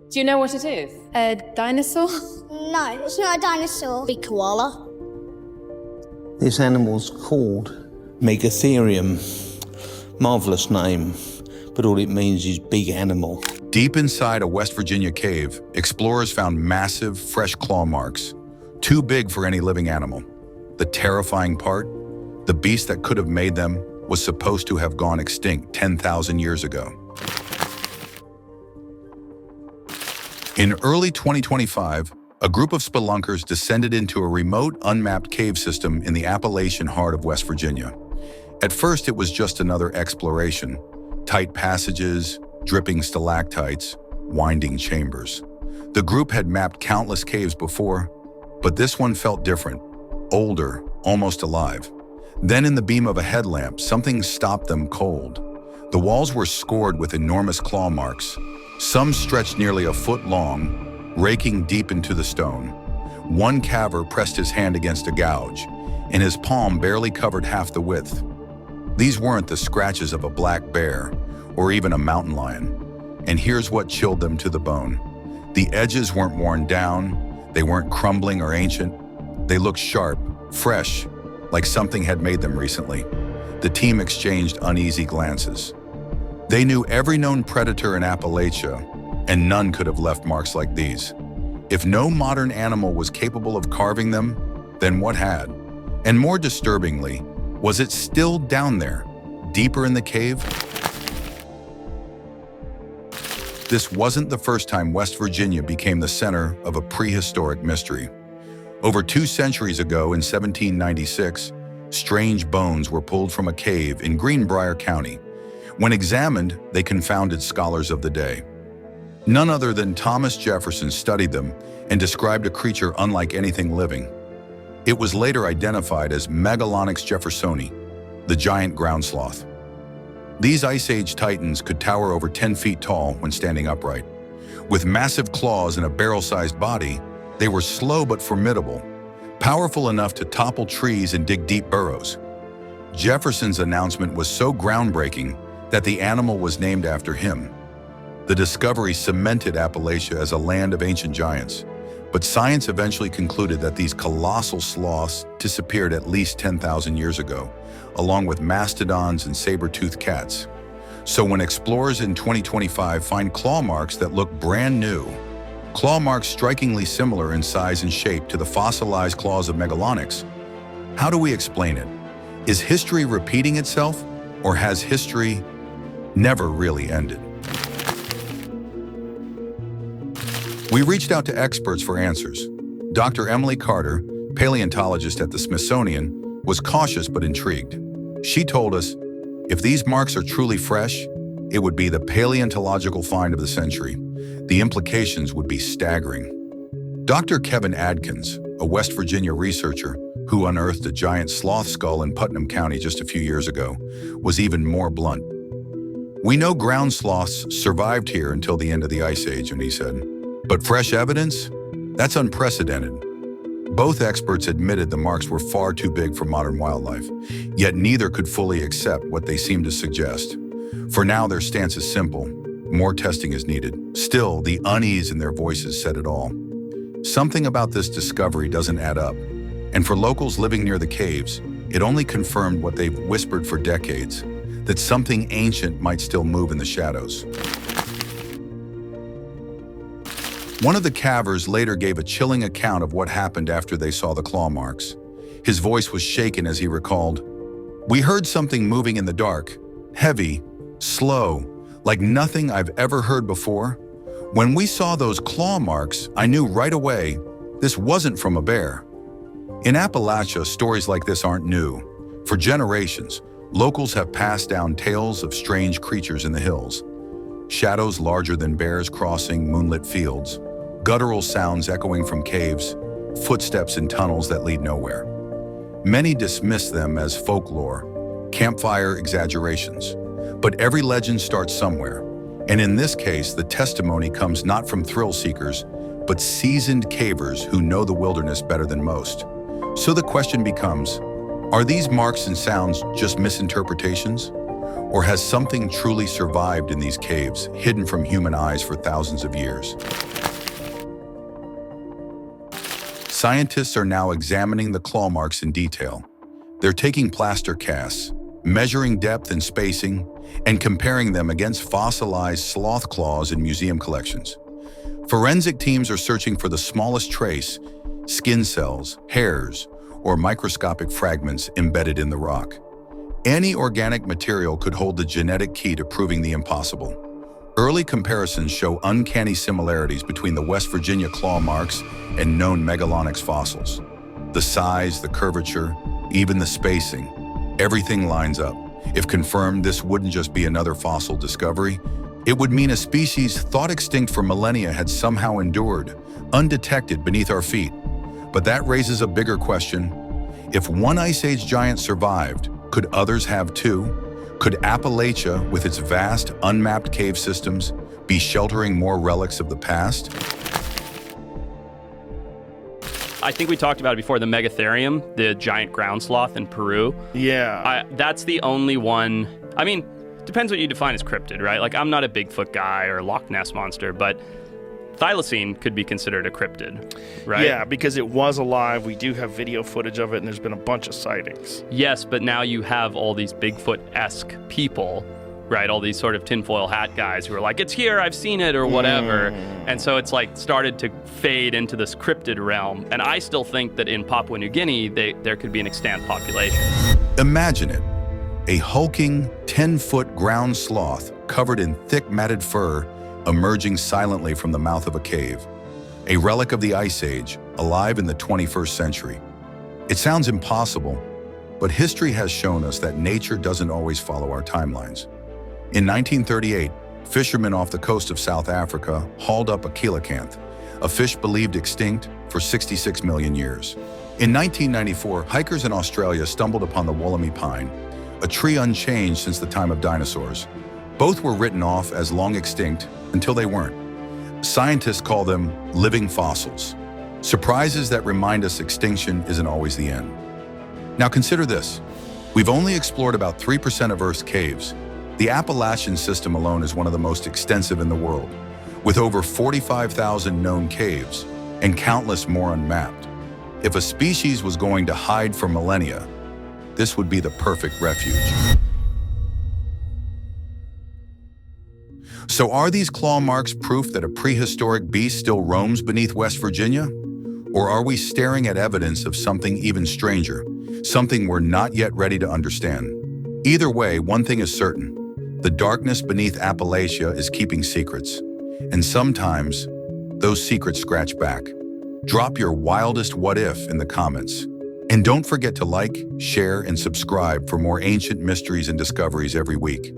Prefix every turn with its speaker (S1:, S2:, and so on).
S1: Do you know what it is?
S2: A dinosaur?
S3: No, it's not a dinosaur.
S4: Big koala.
S5: This animal's called Megatherium. Marvelous name, but all it means is big animal.
S6: Deep inside a West Virginia cave, explorers found massive, fresh claw marks, too big for any living animal. The terrifying part, the beast that could have made them was supposed to have gone extinct 10,000 years ago. In early 2025, a group of spelunkers descended into a remote, unmapped cave system in the Appalachian heart of West Virginia. At first, it was just another exploration. Tight passages, dripping stalactites, winding chambers. The group had mapped countless caves before, but this one felt different, older, almost alive. Then in the beam of a headlamp, something stopped them cold. The walls were scored with enormous claw marks. Some stretched nearly a foot long, raking deep into the stone. One caver pressed his hand against a gouge, and his palm barely covered half the width. These weren't the scratches of a black bear or even a mountain lion. And here's what chilled them to the bone. The edges weren't worn down, they weren't crumbling or ancient. They looked sharp, fresh, like something had made them recently. The team exchanged uneasy glances. They knew every known predator in Appalachia, and none could have left marks like these. If no modern animal was capable of carving them, then what had? And more disturbingly, was it still down there, deeper in the cave? This wasn't the first time West Virginia became the center of a prehistoric mystery. Over 2 centuries ago, in 1796, strange bones were pulled from a cave in Greenbrier County. When examined, they confounded scholars of the day. None other than Thomas Jefferson studied them and described a creature unlike anything living. It was later identified as Megalonyx jeffersoni, the giant ground sloth. These Ice Age titans could tower over 10 feet tall when standing upright. With massive claws and a barrel-sized body, they were slow but formidable, powerful enough to topple trees and dig deep burrows. Jefferson's announcement was so groundbreaking that the animal was named after him. The discovery cemented Appalachia as a land of ancient giants, but science eventually concluded that these colossal sloths disappeared at least 10,000 years ago, along with mastodons and saber-toothed cats. So when explorers in 2025 find claw marks that look brand new, claw marks strikingly similar in size and shape to the fossilized claws of Megalonyx, how do we explain it? Is history repeating itself, or has history never really ended? We reached out to experts for answers. Dr. Emily Carter, paleontologist at the Smithsonian, was cautious but intrigued. She told us, if these marks are truly fresh, it would be the paleontological find of the century. The implications would be staggering. Dr. Kevin Adkins, a West Virginia researcher who unearthed a giant sloth skull in Putnam County just a few years ago, was even more blunt. We know ground sloths survived here until the end of the Ice Age, and he said, but fresh evidence? That's unprecedented. Both experts admitted the marks were far too big for modern wildlife, yet neither could fully accept what they seemed to suggest. For now, their stance is simple. More testing is needed. Still, the unease in their voices said it all. Something about this discovery doesn't add up, and for locals living near the caves, it only confirmed what they've whispered for decades, that something ancient might still move in the shadows. One of the cavers later gave a chilling account of what happened after they saw the claw marks. His voice was shaken as he recalled, "We heard something moving in the dark, heavy, slow, like nothing I've ever heard before. When we saw those claw marks, I knew right away this wasn't from a bear." In Appalachia, stories like this aren't new. For generations, locals have passed down tales of strange creatures in the hills. Shadows larger than bears crossing moonlit fields, guttural sounds echoing from caves, footsteps in tunnels that lead nowhere. Many dismiss them as folklore, campfire exaggerations. But every legend starts somewhere, and in this case, the testimony comes not from thrill seekers, but seasoned cavers who know the wilderness better than most. So the question becomes, are these marks and sounds just misinterpretations? Or has something truly survived in these caves, hidden from human eyes for thousands of years? Scientists are now examining the claw marks in detail. They're taking plaster casts, measuring depth and spacing, and comparing them against fossilized sloth claws in museum collections. Forensic teams are searching for the smallest trace, skin cells, hairs, or microscopic fragments embedded in the rock. Any organic material could hold the genetic key to proving the impossible. Early comparisons show uncanny similarities between the West Virginia claw marks and known Megalonyx fossils. The size, the curvature, even the spacing, everything lines up. If confirmed, this wouldn't just be another fossil discovery. It would mean a species thought extinct for millennia had somehow endured, undetected beneath our feet. But that raises a bigger question. If one Ice Age giant survived, could others have too? Could Appalachia, with its vast, unmapped cave systems, be sheltering more relics of the past?
S1: I think we talked about it before, the Megatherium, the giant ground sloth in Peru.
S2: Yeah.
S1: That's the only one. I mean, depends what you define as cryptid, right? Like, I'm not a Bigfoot guy or Loch Ness monster, but thylacine could be considered a cryptid, right?
S2: Yeah, because it was alive. We do have video footage of it, and there's been a bunch of sightings.
S1: Yes, but now you have all these Bigfoot-esque people, right? All these sort of tinfoil hat guys who are like, it's here, I've seen it, or whatever. And so it's like started to fade into this cryptid realm. And I still think that in Papua New Guinea, there could be an extant population.
S6: Imagine it. A hulking, 10-foot ground sloth covered in thick matted fur emerging silently from the mouth of a cave. A relic of the Ice Age, alive in the 21st century. It sounds impossible, but history has shown us that nature doesn't always follow our timelines. In 1938, fishermen off the coast of South Africa hauled up a coelacanth, a fish believed extinct for 66 million years. In 1994, hikers in Australia stumbled upon the Wollemi pine, a tree unchanged since the time of dinosaurs. Both were written off as long extinct until they weren't. Scientists call them living fossils, surprises that remind us extinction isn't always the end. Now consider this. We've only explored about 3% of Earth's caves. The Appalachian system alone is one of the most extensive in the world, with over 45,000 known caves and countless more unmapped. If a species was going to hide for millennia, this would be the perfect refuge. So are these claw marks proof that a prehistoric beast still roams beneath West Virginia? Or are we staring at evidence of something even stranger, something we're not yet ready to understand? Either way, one thing is certain. The darkness beneath Appalachia is keeping secrets. And sometimes, those secrets scratch back. Drop your wildest what if in the comments. And don't forget to like, share, and subscribe for more ancient mysteries and discoveries every week.